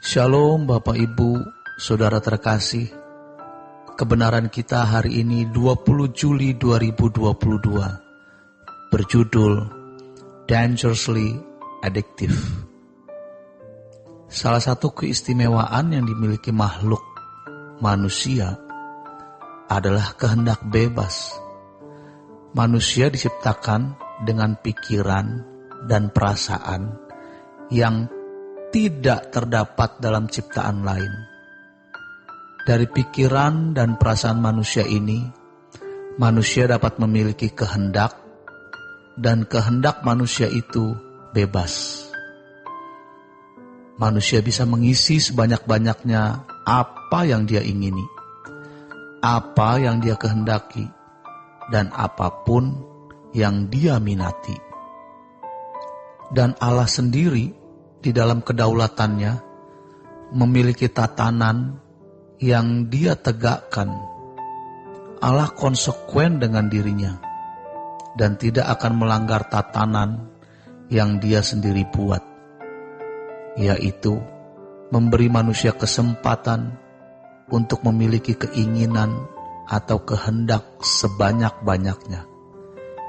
Shalom Bapak Ibu, Saudara terkasih. Kebenaran kita hari ini 20 Juli 2022 berjudul Dangerously Addictive. Salah satu keistimewaan yang dimiliki makhluk manusia adalah kehendak bebas. Manusia diciptakan dengan pikiran dan perasaan yang tidak terdapat dalam ciptaan lain. Dari pikiran dan perasaan manusia ini, manusia dapat memiliki kehendak, dan kehendak manusia itu bebas. Manusia bisa mengisi sebanyak-banyaknya apa yang dia ingini, apa yang dia kehendaki, dan apapun yang dia minati. Dan Allah sendiri di dalam kedaulatannya memiliki tatanan yang dia tegakkan. Allah konsekuen dengan dirinya dan tidak akan melanggar tatanan yang dia sendiri buat, yaitu memberi manusia kesempatan untuk memiliki keinginan atau kehendak sebanyak-banyaknya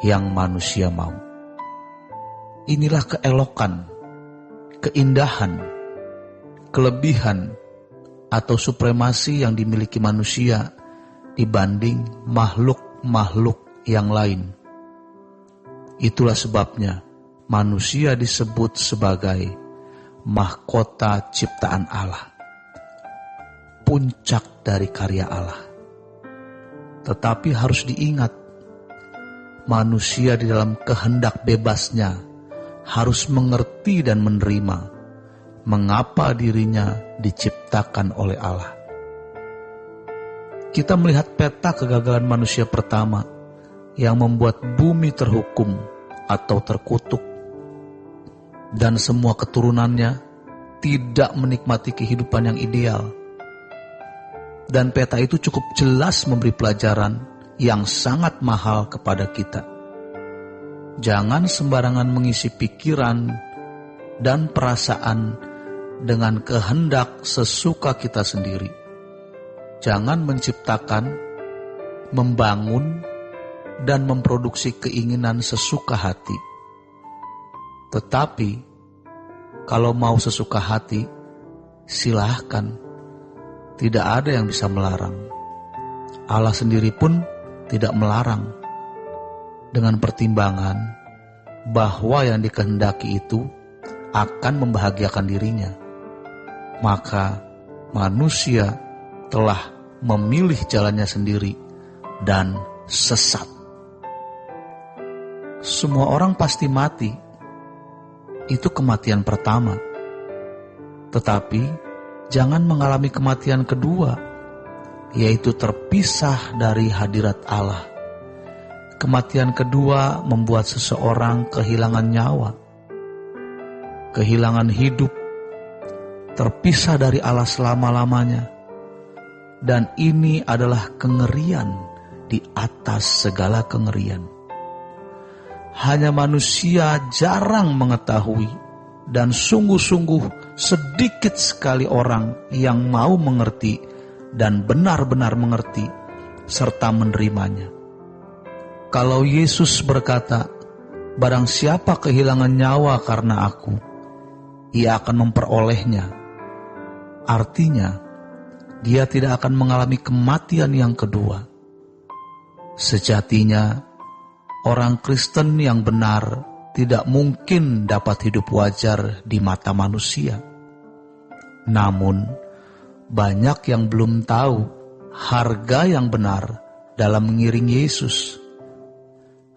yang manusia mau. Inilah keelokan, keindahan, kelebihan, atau supremasi yang dimiliki manusia dibanding makhluk-makhluk yang lain. Itulah sebabnya manusia disebut sebagai mahkota ciptaan Allah, puncak dari karya Allah. Tetapi harus diingat, manusia di dalam kehendak bebasnya harus mengerti dan menerima mengapa dirinya diciptakan oleh Allah. Kita melihat peta kegagalan manusia pertama yang membuat bumi terhukum atau terkutuk, dan semua keturunannya tidak menikmati kehidupan yang ideal. Dan peta itu cukup jelas memberi pelajaran yang sangat mahal kepada kita. Jangan sembarangan mengisi pikiran dan perasaan dengan kehendak sesuka kita sendiri. Jangan menciptakan, membangun, dan memproduksi keinginan sesuka hati. Tetapi, kalau mau sesuka hati, silahkan. Tidak ada yang bisa melarang. Allah sendiri pun tidak melarang, dengan pertimbangan bahwa yang dikehendaki itu akan membahagiakan dirinya. Maka manusia telah memilih jalannya sendiri dan sesat. Semua orang pasti mati. Itu kematian pertama. Tetapi jangan mengalami kematian kedua, yaitu terpisah dari hadirat Allah. Kematian kedua membuat seseorang kehilangan nyawa, kehilangan hidup, terpisah dari Allah selama-lamanya. Dan ini adalah kengerian di atas segala kengerian. Hanya manusia jarang mengetahui, dan sungguh-sungguh sedikit sekali orang yang mau mengerti dan benar-benar mengerti serta menerimanya. Kalau Yesus berkata, "Barang siapa kehilangan nyawa karena aku, ia akan memperolehnya." Artinya, dia tidak akan mengalami kematian yang kedua. Sejatinya, orang Kristen yang benar tidak mungkin dapat hidup wajar di mata manusia. Namun, banyak yang belum tahu harga yang benar dalam mengiring Yesus.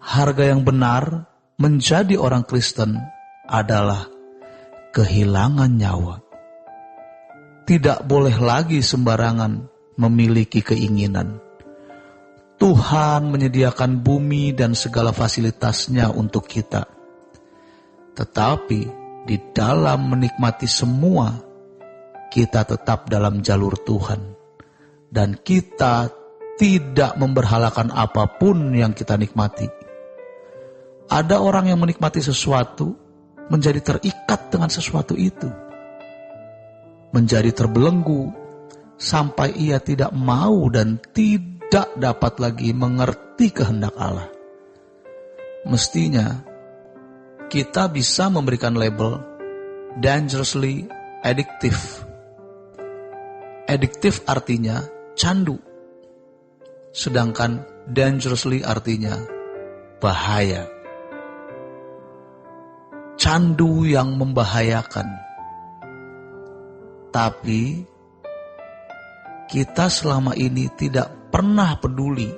Harga yang benar menjadi orang Kristen adalah kehilangan nyawa. Tidak boleh lagi sembarangan memiliki keinginan. Tuhan menyediakan bumi dan segala fasilitasnya untuk kita. Tetapi di dalam menikmati semua, kita tetap dalam jalur Tuhan. Dan kita tidak memberhalakan apapun yang kita nikmati. Ada orang yang menikmati sesuatu, menjadi terikat dengan sesuatu itu. menjadi terbelenggu sampai ia tidak mau dan tidak dapat lagi mengerti kehendak Allah. Mestinya kita bisa memberikan label dangerously addictive. Addictive artinya candu, sedangkan dangerously artinya bahaya. Candu yang membahayakan. Tapi kita selama ini tidak pernah peduli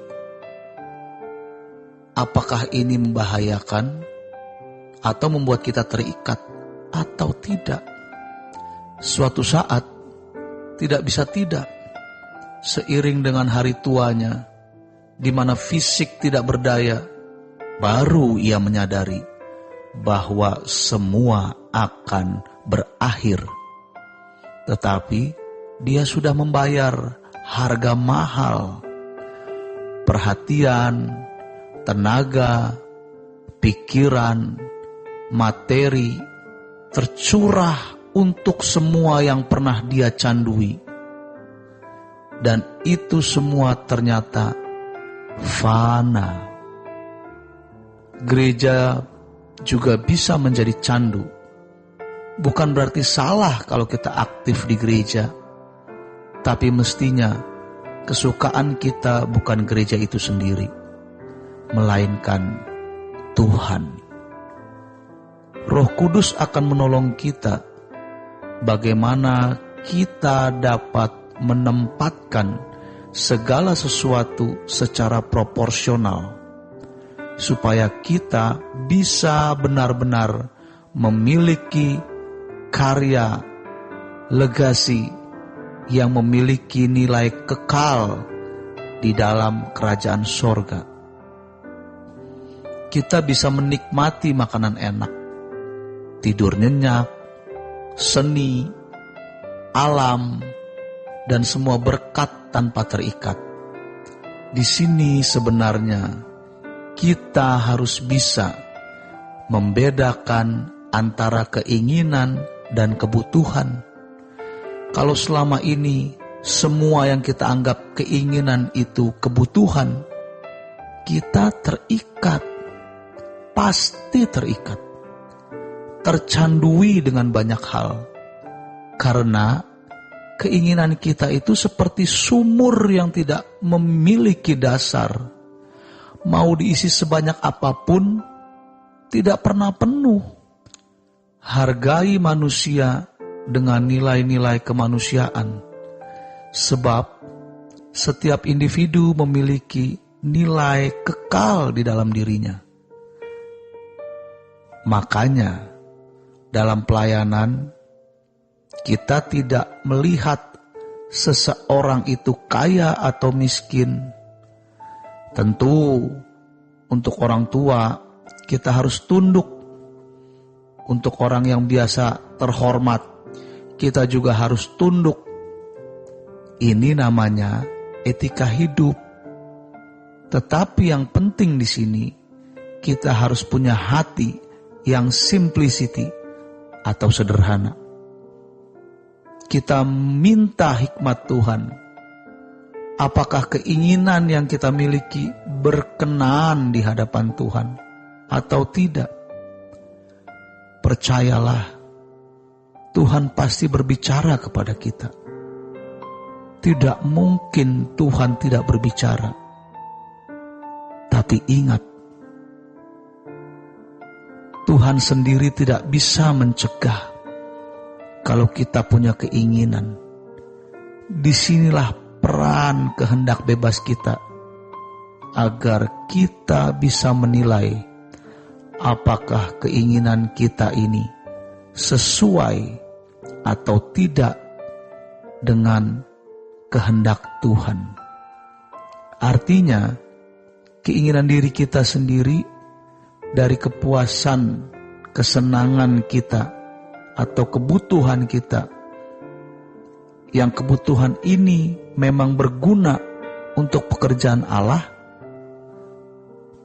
apakah ini membahayakan atau membuat kita terikat atau tidak. Suatu saat tidak bisa tidak, seiring dengan hari tuanya, di mana fisik tidak berdaya, baru ia menyadari bahwa semua akan berakhir. Tetapi dia sudah membayar harga mahal. Perhatian, tenaga, pikiran, materi tercurah untuk semua yang pernah dia candui. Dan itu semua ternyata fana. Gereja juga bisa menjadi candu. Bukan berarti salah kalau kita aktif di gereja, tapi mestinya kesukaan kita bukan gereja itu sendiri, melainkan Tuhan. Roh Kudus akan menolong kita bagaimana kita dapat menempatkan segala sesuatu secara proporsional, supaya kita bisa benar-benar memiliki karya legasi yang memiliki nilai kekal di dalam kerajaan sorga. Kita bisa menikmati makanan enak, tidur nyenyak, seni, alam, dan semua berkat tanpa terikat. Di sini sebenarnya kita harus bisa membedakan antara keinginan dan kebutuhan. Kalau selama ini semua yang kita anggap keinginan itu kebutuhan, kita terikat, pasti terikat, tercandui dengan banyak hal. Karena keinginan kita itu seperti sumur yang tidak memiliki dasar. Mau diisi sebanyak apapun, tidak pernah penuh. Hargai manusia dengan nilai-nilai kemanusiaan. Sebab setiap individu memiliki nilai kekal di dalam dirinya. Makanya dalam pelayanan kita tidak melihat seseorang itu kaya atau miskin. Tentu untuk orang tua kita harus tunduk. Untuk orang yang biasa terhormat, kita juga harus tunduk. Ini namanya etika hidup. Tetapi yang penting di sini, kita harus punya hati yang simplicity atau sederhana. Kita minta hikmat Tuhan. Apakah keinginan yang kita miliki berkenan di hadapan Tuhan atau tidak? Percayalah, Tuhan pasti berbicara kepada kita. Tidak mungkin Tuhan tidak berbicara. Tapi ingat, Tuhan sendiri tidak bisa mencegah kalau kita punya keinginan. Disinilah peran kehendak bebas kita, agar kita bisa menilai apakah keinginan kita ini sesuai atau tidak dengan kehendak Tuhan. Artinya, keinginan diri kita sendiri dari kepuasan, kesenangan kita, atau kebutuhan kita, yang kebutuhan ini memang berguna untuk pekerjaan Allah.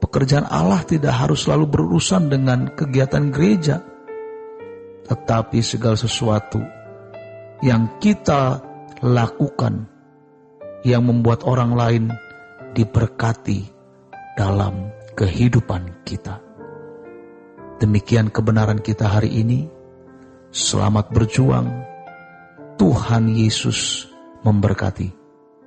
Pekerjaan Allah tidak harus selalu berurusan dengan kegiatan gereja, tetapi segala sesuatu yang kita lakukan yang membuat orang lain diberkati dalam kehidupan kita. Demikian kebenaran kita hari ini. Selamat berjuang. Tuhan Yesus memberkati.